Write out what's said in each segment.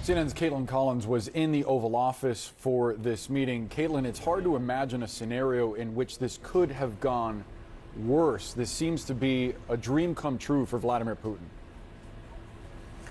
CNN's Caitlin Collins was in the Oval Office for this meeting. Caitlin, it's hard to imagine a scenario in which this could have gone worse. This seems to be a dream come true for Vladimir Putin.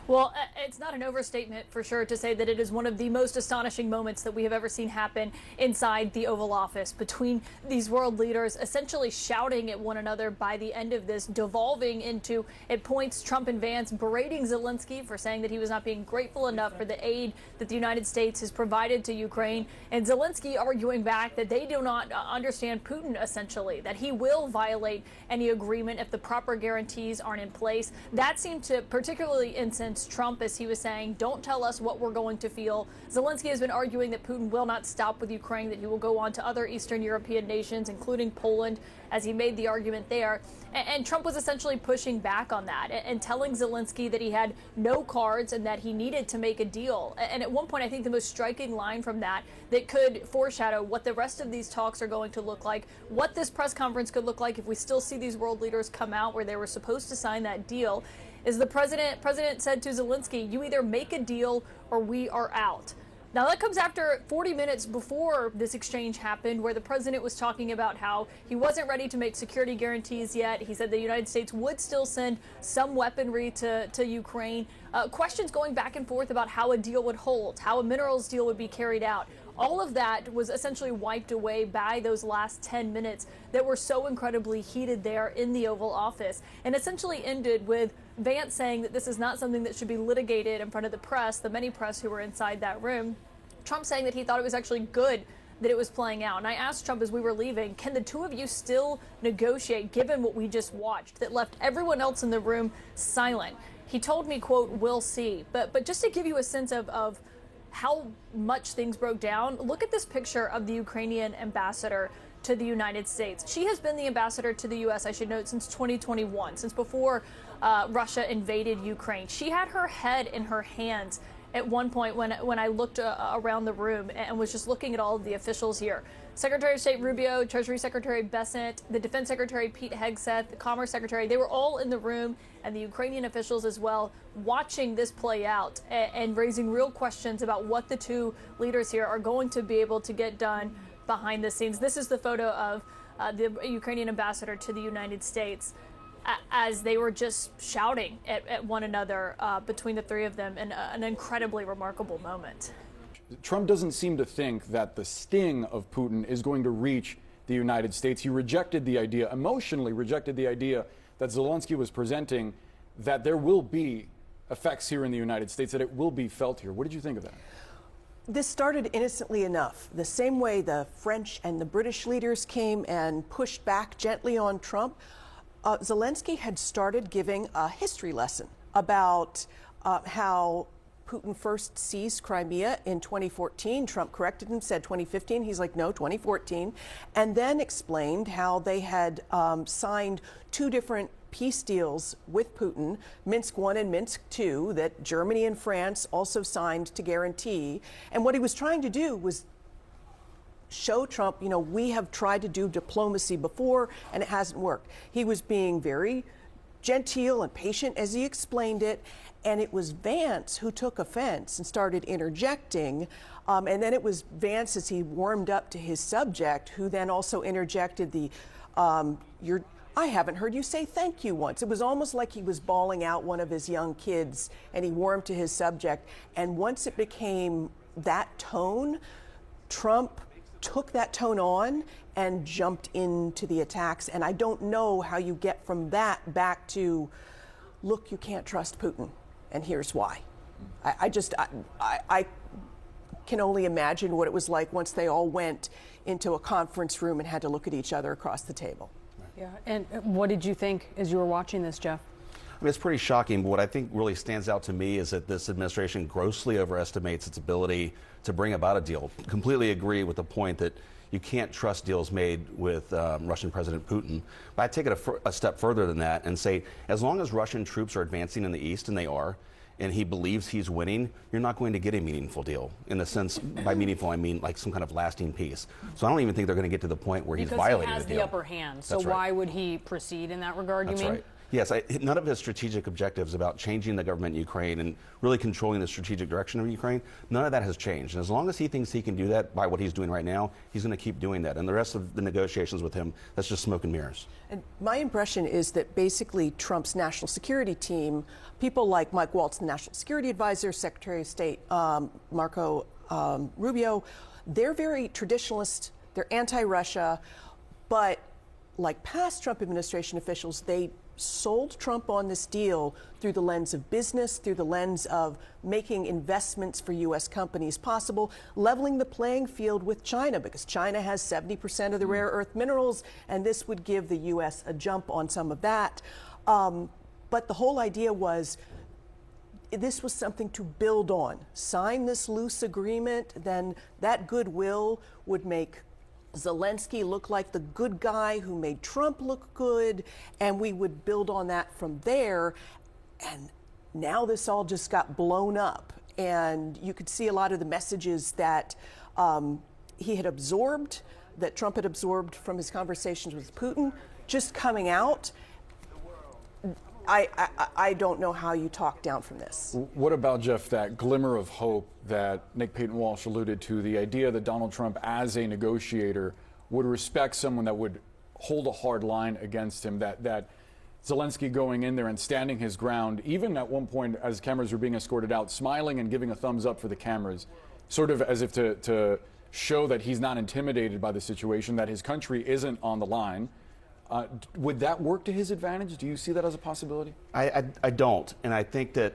Well, it's not an overstatement for sure to say that it is one of the most astonishing moments that we have ever seen happen inside the Oval Office, between these world leaders essentially shouting at one another by the end of this, devolving into, at points, Trump and Vance berating Zelensky for saying that he was not being grateful enough for the aid that the United States has provided to Ukraine, and Zelensky arguing back that they do not understand Putin, essentially, that he will violate any agreement if the proper guarantees aren't in place. That seemed to particularly incense Trump, as he was saying, don't tell us what we're going to feel. Zelensky has been arguing that Putin will not stop with Ukraine, that he will go on to other Eastern European nations, including Poland, as he made the argument there. And Trump was essentially pushing back on that and telling Zelensky that he had no cards and that he needed to make a deal. And at one point, I think the most striking line from that could foreshadow what the rest of these talks are going to look like, what this press conference could look like if we still see these world leaders come out where they were supposed to sign that deal, is the president said to Zelensky, you either make a deal or we are out. Now, that comes after 40 minutes before this exchange happened, where the president was talking about how he wasn't ready to make security guarantees yet. He said the United States would still send some weaponry to Ukraine. Questions going back and forth about how a deal would hold, how a minerals deal would be carried out. All of that was essentially wiped away by those last 10 minutes that were so incredibly heated there in the Oval Office, and essentially ended with Vance saying that this is not something that should be litigated in front of the press, the many press who were inside that room. Trump saying that he thought it was actually good that it was playing out. And I asked Trump as we were leaving, can the two of you still negotiate given what we just watched that left everyone else in the room silent? He told me, quote, we'll see. But just to give you a sense of how much things broke down, look at this picture of the Ukrainian ambassador to the United States. She has been the ambassador to the U.S., I should note, since 2021, since before Russia invaded Ukraine. She had her head in her hands at one point when I looked around the room and was just looking at all of the officials here. Secretary of State Rubio, Treasury Secretary Bessent, the Defense Secretary Pete Hegseth, the Commerce Secretary, they were all in the room, and the Ukrainian officials as well, watching this play out and raising real questions about what the two leaders here are going to be able to get done behind the scenes. This is the photo of the Ukrainian ambassador to the United States as they were just shouting at one another between the three of them, in an incredibly remarkable moment. Trump doesn't seem to think that the sting of Putin is going to reach the United States. He rejected the idea, emotionally rejected the idea that Zelensky was presenting, that there will be effects here in the United States, that it will be felt here. What did you think of that? This started innocently enough. The same way the French and the British leaders came and pushed back gently on Trump, Zelensky had started giving a history lesson about how Putin first seized Crimea in 2014. Trump corrected him, said 2015. He's like, no, 2014. And then explained how they had signed two different peace deals with Putin, Minsk I and Minsk II, that Germany and France also signed to guarantee. And what he was trying to do was show Trump, you know, we have tried to do diplomacy before and it hasn't worked. He was being very genteel and patient as he explained it, and it was Vance who took offense and started interjecting, and then it was Vance, as he warmed up to his subject, who then also interjected the I haven't heard you say thank you once. It was almost like he was bawling out one of his young kids, and he warmed to his subject. And once it became that tone, Trump took that tone on and jumped into the attacks. And I don't know how you get from that back to, look, you can't trust Putin, and here's why. I can only imagine what it was like once they all went into a conference room and had to look at each other across the table. Yeah, and what did you think as you were watching this, Jeff? I mean, it's pretty shocking, but what I think really stands out to me is that this administration grossly overestimates its ability to bring about a deal. Completely agree with the point that you can't trust deals made with Russian President Putin. But I take it a step further than that and say, as long as Russian troops are advancing in the east, and they are, and he believes he's winning, you're not going to get a meaningful deal. In the sense, by meaningful, I mean like some kind of lasting peace. So I don't even think they're going to get to the point where he's violating the deal. Because he has the upper hand. So That's right. Why would he proceed in that regard, you mean? Right. Yes, none of his strategic objectives about changing the government in Ukraine and really controlling the strategic direction of Ukraine, none of that has changed. And as long as he thinks he can do that by what he's doing right now, he's going to keep doing that. And the rest of the negotiations with him, that's just smoke and mirrors. And my impression is that basically Trump's national security team, people like Mike Waltz, the national security advisor, Secretary of State Marco Rubio, they're very traditionalist, they're anti-Russia, but like past Trump administration officials, they sold Trump on this deal through the lens of business, through the lens of making investments for U.S. companies possible, leveling the playing field with China, because China has 70% of the rare earth minerals, and this would give the U.S. a jump on some of that. But the whole idea was this was something to build on. Sign this loose agreement, then that goodwill would make Zelensky look like the good guy who made Trump look good, and we would build on that from there. And now this all just got blown up, and you could see a lot of the messages that he had absorbed, that Trump had absorbed from his conversations with Putin, just coming out. I don't know how you talk down from this. What about, Jeff, that glimmer of hope that Nick Payton-Walsh alluded to, the idea that Donald Trump, as a negotiator, would respect someone that would hold a hard line against him, that Zelensky going in there and standing his ground, even at one point as cameras were being escorted out, smiling and giving a thumbs up for the cameras, sort of as if to show that he's not intimidated by the situation, that his country isn't on the line. Would that work to his advantage? Do you see that as a possibility? I don't, and I think that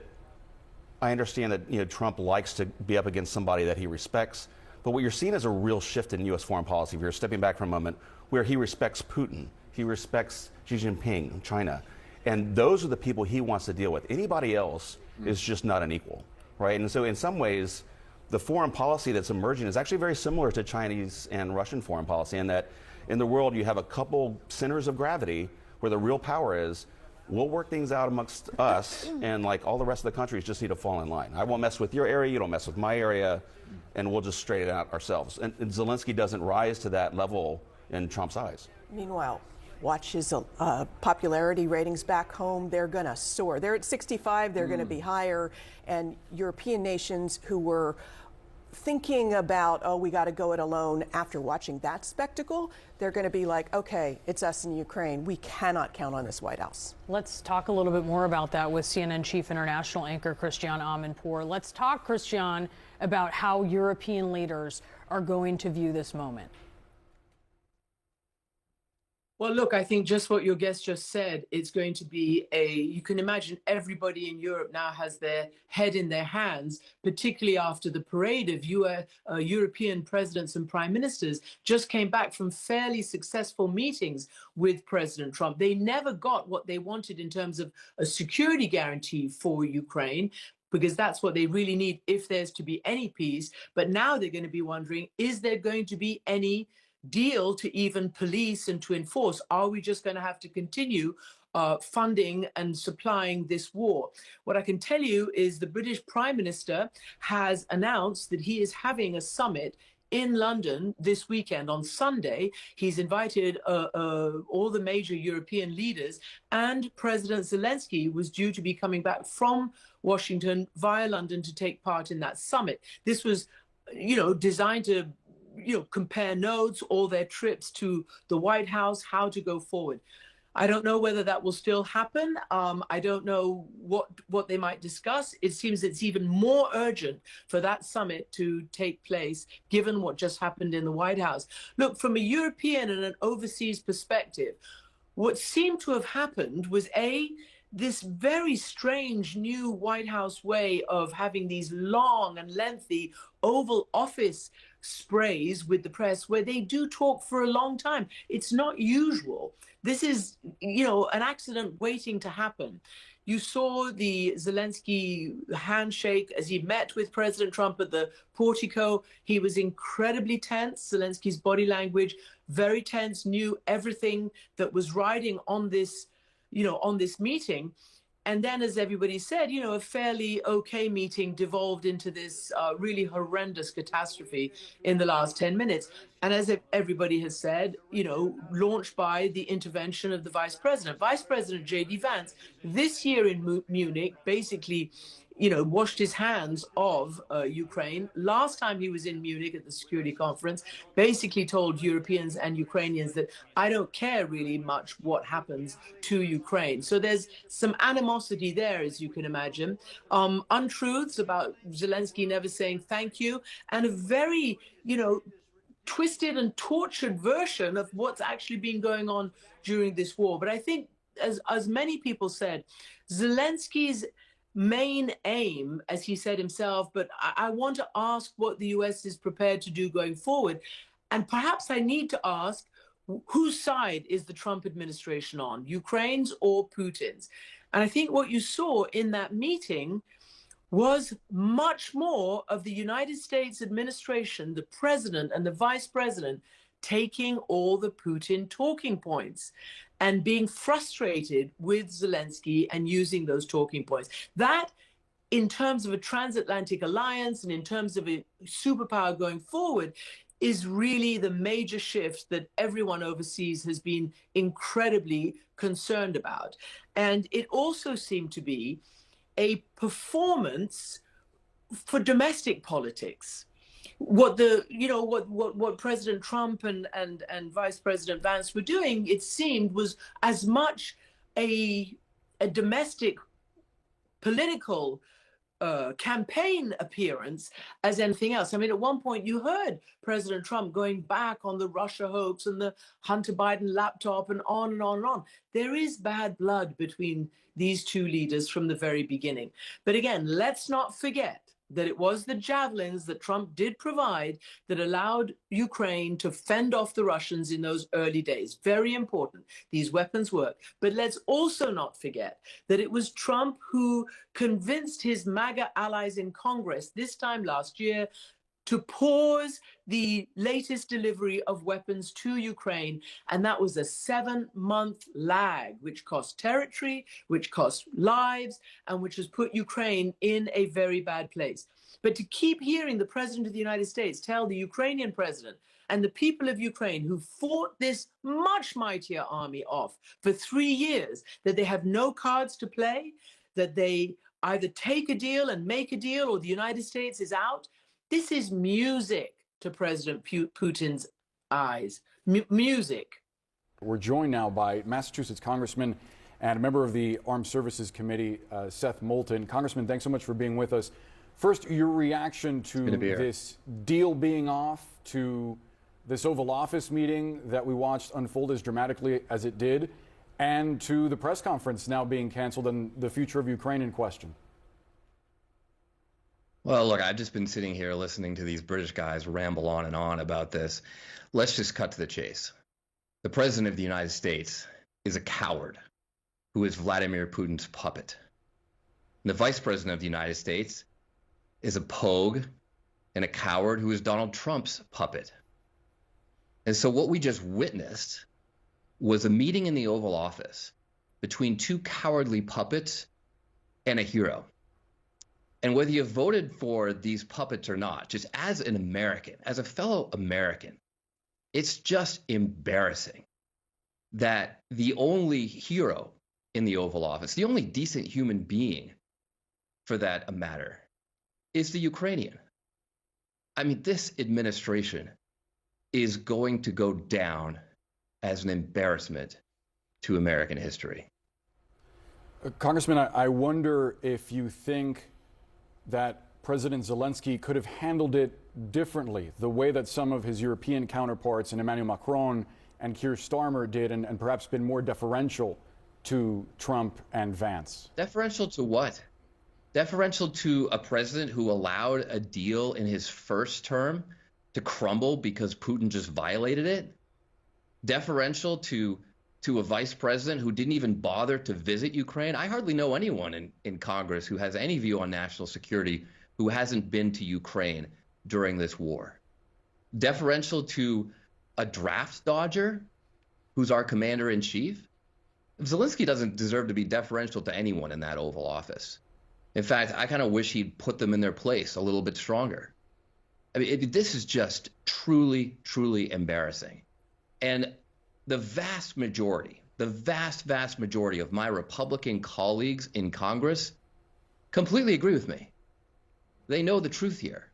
I understand that Trump likes to be up against somebody that he respects, but what you're seeing is a real shift in U.S. foreign policy. If you're stepping back for a moment, where he respects Putin, he respects Xi Jinping, China, and those are the people he wants to deal with. Anybody else is just not an equal, right? And so in some ways, the foreign policy that's emerging is actually very similar to Chinese and Russian foreign policy, in that in the world, you have a couple centers of gravity where the real power is. We'll work things out amongst us, and like all the rest of the countries just need to fall in line. I won't mess with your area, you don't mess with my area, and we'll just straighten it out ourselves. And Zelensky doesn't rise to that level in Trump's eyes. Meanwhile, watch his popularity ratings back home. They're going to soar. They're at 65, they're going to be higher. And European nations who were thinking about, oh, we got to go it alone, after watching that spectacle, they're going to be like, okay, it's us in Ukraine. We cannot count on this White House. Let's talk a little bit more about that with CNN chief international anchor Christian Amanpour. Let's talk, Christian, about how European leaders are going to view this moment. Well, look, I think just what your guest just said, it's going to be you can imagine everybody in Europe now has their head in their hands, particularly after the parade of European presidents and prime ministers just came back from fairly successful meetings with President Trump. They never got what they wanted in terms of a security guarantee for Ukraine, because that's what they really need if there's to be any peace. But now they're going to be wondering, is there going to be any deal to even police and to enforce? Are we just going to have to continue funding and supplying this war? What I can tell you is the British Prime Minister has announced that he is having a summit in London this weekend. On Sunday, he's invited all the major European leaders, and President Zelensky was due to be coming back from Washington via London to take part in that summit. This was, designed to compare notes, all their trips to the White House, how to go forward. I don't know whether that will still happen. I don't know what they might discuss. It seems it's even more urgent for that summit to take place, given what just happened in the White House. Look, from a European and an overseas perspective, what seemed to have happened was this very strange new White House way of having these long and lengthy Oval Office sprays with the press, where they do talk for a long time. It's not usual. This is, an accident waiting to happen. You saw the Zelensky handshake as he met with President Trump at the portico. He was incredibly tense. Zelensky's body language, very tense, knew everything that was riding on this, on this meeting. And then, as everybody said, a fairly okay meeting devolved into this really horrendous catastrophe in the last 10 minutes. And as everybody has said, launched by the intervention of the vice president. Vice President J.D. Vance, this year in Munich, basically, washed his hands of Ukraine. Last time he was in Munich at the security conference, basically told Europeans and Ukrainians that I don't care really much what happens to Ukraine. So there's some animosity there, as you can imagine. Untruths about Zelensky never saying thank you, and a very, twisted and tortured version of what's actually been going on during this war. But I think, as many people said, Zelensky's main aim, as he said himself, but I want to ask what the US is prepared to do going forward. And perhaps I need to ask, whose side is the Trump administration on, Ukraine's or Putin's? And I think what you saw in that meeting was much more of the United States administration, the president and the vice president, taking all the Putin talking points and being frustrated with Zelensky and using those talking points. That, in terms of a transatlantic alliance and in terms of a superpower going forward, is really the major shift that everyone overseas has been incredibly concerned about. And it also seemed to be a performance for domestic politics. What President Trump and Vice President Vance were doing, it seemed, was as much a domestic political campaign appearance as anything else. I mean, at one point you heard President Trump going back on the Russia hoax and the Hunter Biden laptop and on and on and on. There is bad blood between these two leaders from the very beginning. But again, let's not forget that it was the javelins that Trump did provide that allowed Ukraine to fend off the Russians in those early days. Very important. These weapons work. But let's also not forget that it was Trump who convinced his MAGA allies in Congress this time last year to pause the latest delivery of weapons to Ukraine. And that was a 7-month lag, which cost territory, which cost lives, and which has put Ukraine in a very bad place. But to keep hearing the President of the United States tell the Ukrainian president and the people of Ukraine who fought this much mightier army off for 3 years that they have no cards to play, that they either take a deal and make a deal or the United States is out, this is music to President Putin's eyes. Music. We're joined now by Massachusetts Congressman and a member of the Armed Services Committee, Seth Moulton. Congressman, thanks so much for being with us. First, your reaction to this deal being off, to this Oval Office meeting that we watched unfold as dramatically as it did, and to the press conference now being canceled and the future of Ukraine in question. Well, look, I've just been sitting here listening to these British guys ramble on and on about this. Let's just cut to the chase. The President of the United States is a coward who is Vladimir Putin's puppet. And the Vice President of the United States is a pogue and a coward who is Donald Trump's puppet. And so what we just witnessed was a meeting in the Oval Office between two cowardly puppets and a hero. And whether you voted for these puppets or not, just as an American, as a fellow American, it's just embarrassing that the only hero in the Oval Office, the only decent human being for that matter, is the Ukrainian. I mean, this administration is going to go down as an embarrassment to American history. Congressman, I wonder if you think that President Zelensky could have handled it differently, the way that some of his European counterparts and Emmanuel Macron and Keir Starmer did, and perhaps been more deferential to Trump and Vance. Deferential to what? Deferential to a president who allowed a deal in his first term to crumble because Putin just violated it? Deferential to a vice president who didn't even bother to visit Ukraine? I hardly know anyone in Congress who has any view on national security who hasn't been to Ukraine during this war. Deferential to a draft dodger who's our commander in chief? Zelensky doesn't deserve to be deferential to anyone in that Oval Office. In fact, I kind of wish he'd put them in their place a little bit stronger. I mean, this is just truly, truly embarrassing. And the vast majority of my Republican colleagues in Congress completely agree with me. They know the truth here.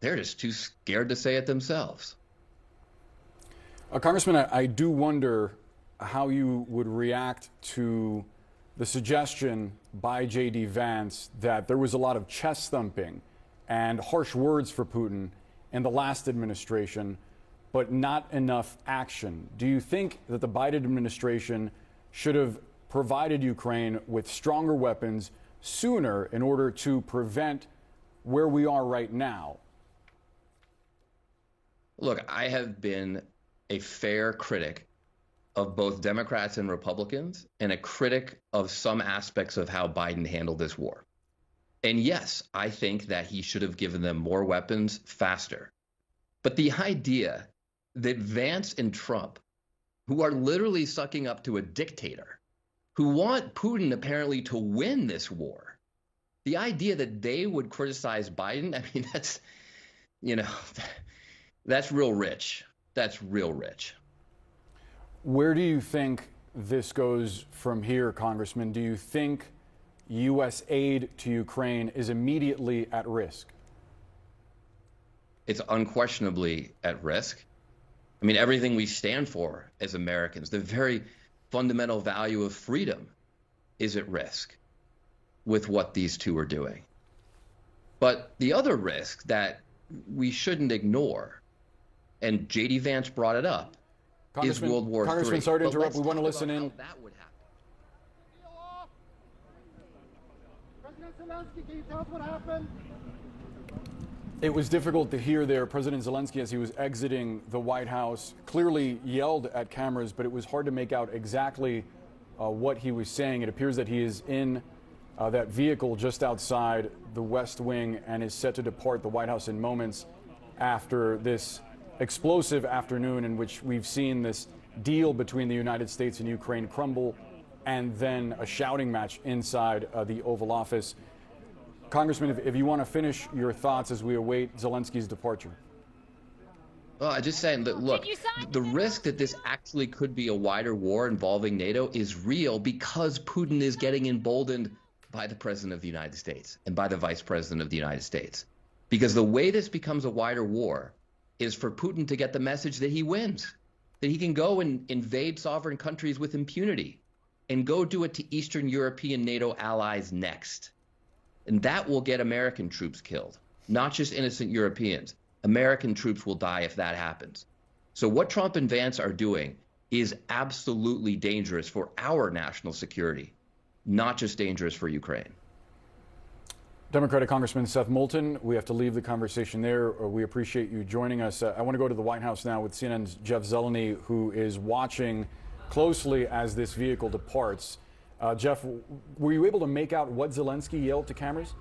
They're just too scared to say it themselves. Congressman, I do wonder how you would react to the suggestion by J.D. Vance that there was a lot of chest thumping and harsh words for Putin in the last administration, but not enough action. Do you think that the Biden administration should have provided Ukraine with stronger weapons sooner in order to prevent where we are right now? Look, I have been a fair critic of both Democrats and Republicans and a critic of some aspects of how Biden handled this war. And yes, I think that he should have given them more weapons faster. But the idea that Vance and Trump, who are literally sucking up to a dictator, who want Putin apparently to win this war, the idea that they would criticize Biden, I mean, that's real rich. That's real rich. Where do you think this goes from here, Congressman? Do you think U.S. aid to Ukraine is immediately at risk? It's unquestionably at risk. I mean, everything we stand for as Americans, the very fundamental value of freedom, is at risk with what these two are doing. But the other risk that we shouldn't ignore, and J.D. Vance brought it up, is World War III. Congressman, sorry to interrupt. We want to listen in. That would happen. President Zelensky, can you tell us what happened? It was difficult to hear there. President Zelensky, as he was exiting the White House, clearly yelled at cameras, but it was hard to make out exactly what he was saying. It appears that he is in that vehicle just outside the West Wing and is set to depart the White House in moments after this explosive afternoon in which we've seen this deal between the United States and Ukraine crumble, and then a shouting match inside the Oval Office. Congressman, if you want to finish your thoughts as we await Zelensky's departure. Well, I just saying that, look, the risk that this actually could be a wider war involving NATO is real because Putin is getting emboldened by the President of the United States and by the Vice President of the United States. Because the way this becomes a wider war is for Putin to get the message that he wins, that he can go and invade sovereign countries with impunity and go do it to Eastern European NATO allies next. And that will get American troops killed, not just innocent Europeans. American troops will die if that happens. So what Trump and Vance are doing is absolutely dangerous for our national security, not just dangerous for Ukraine. Democratic Congressman Seth Moulton, we have to leave the conversation there. We appreciate you joining us. I want to go to the White House now with CNN's Jeff Zeleny, who is watching closely as this vehicle departs. Jeff, were you able to make out what Zelensky yelled to cameras?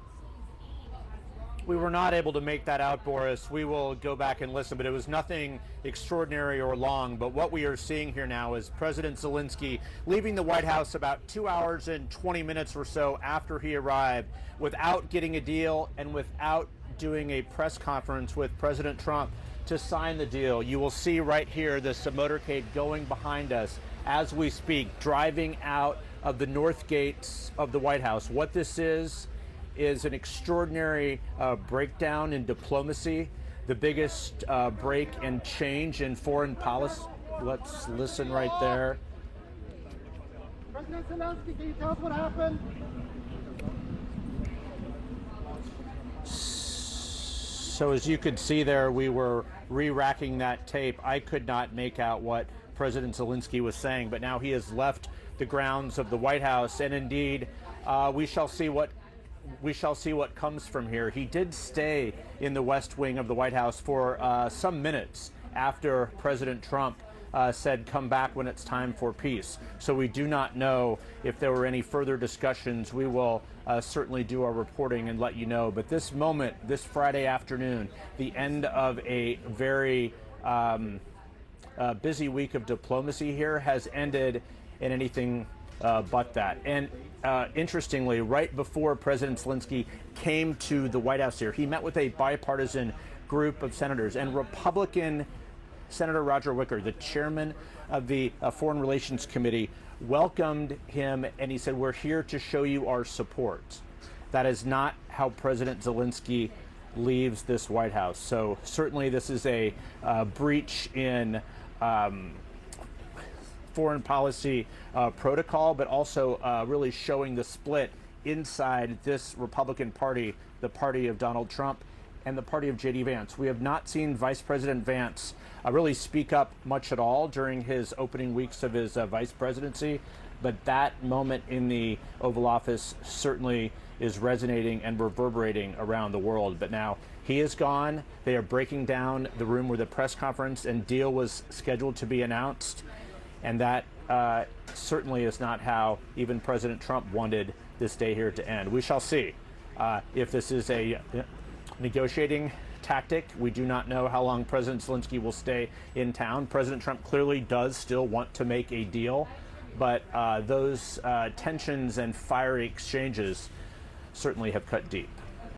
We were not able to make that out, Boris. We will go back and listen, but it was nothing extraordinary or long. But what we are seeing here now is President Zelensky leaving the White House about 2 hours and 20 minutes or so after he arrived without getting a deal and without doing a press conference with President Trump to sign the deal. You will see right here this motorcade going behind us as we speak, driving out of the north gates of the White House. What this is an extraordinary breakdown in diplomacy, the biggest break and change in foreign policy. Let's listen right there. President Zelensky, can you tell us what happened? So as you could see there, we were re-racking that tape. I could not make out what President Zelensky was saying, but now he has left the grounds of the White House, and indeed, we shall see what comes from here. He did stay in the West Wing of the White House for some minutes after President Trump said, "Come back when it's time for peace." So we do not know if there were any further discussions. We will certainly do our reporting and let you know. But this moment, this Friday afternoon, the end of a very busy week of diplomacy here, has ended and anything but that. And interestingly, right before President Zelensky came to the White House here, he met with a bipartisan group of senators, and Republican Senator Roger Wicker, the chairman of the Foreign Relations Committee, welcomed him, and he said, "We're here to show you our support." That is not how President Zelensky leaves this White House. So certainly this is a breach in foreign policy protocol, but also really showing the split inside this Republican Party, the party of Donald Trump and the party of J.D. Vance. We have not seen Vice President Vance really speak up much at all during his opening weeks of his vice presidency, but that moment in the Oval Office certainly is resonating and reverberating around the world. But now he is gone. They are breaking down the room where the press conference and deal was scheduled to be announced. And that certainly is not how even President Trump wanted this day here to end. We shall see if this is a negotiating tactic. We do not know how long President Zelensky will stay in town. President Trump clearly does still want to make a deal, but those tensions and fiery exchanges certainly have cut deep.